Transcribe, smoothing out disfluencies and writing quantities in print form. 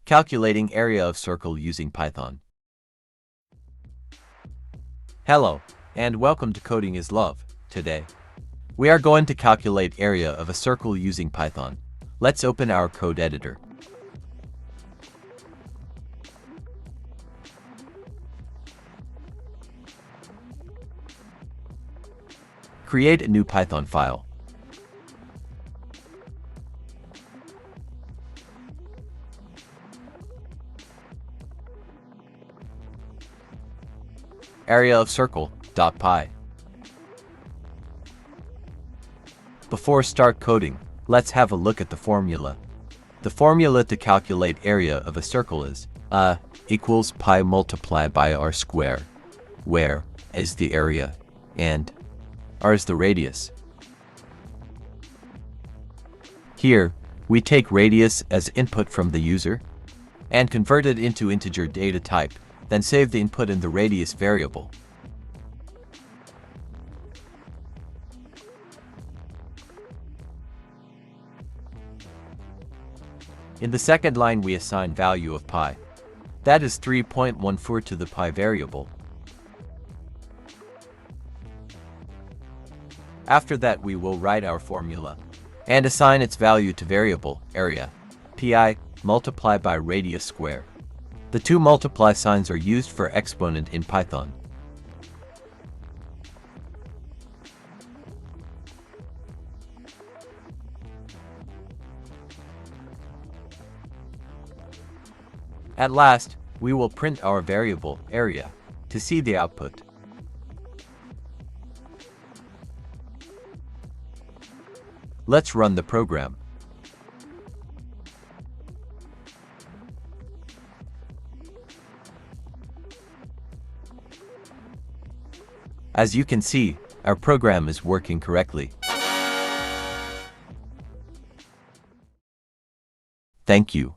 Calculating area of circle using Python. Hello, and welcome to Coding is Love. Today, we are going to calculate area of a circle using Python. Let's open our code editor. Create a new Python file. Area of circle.py. Before start coding, let's have a look at the formula. The formula to calculate area of a circle is equals pi multiplied by r squared, where is the area and r is the radius. Here, we take radius as input from the user and convert it into integer data type, then save the input in the radius variable. In the second line, we assign value of pi. That is 3.14 to the pi variable. After that, we will write our formula and assign its value to variable area, pi multiplied by radius squared. The two multiply signs are used for exponent in Python. At last, we will print our variable area to see the output. Let's run the program. As you can see, our program is working correctly. Thank you.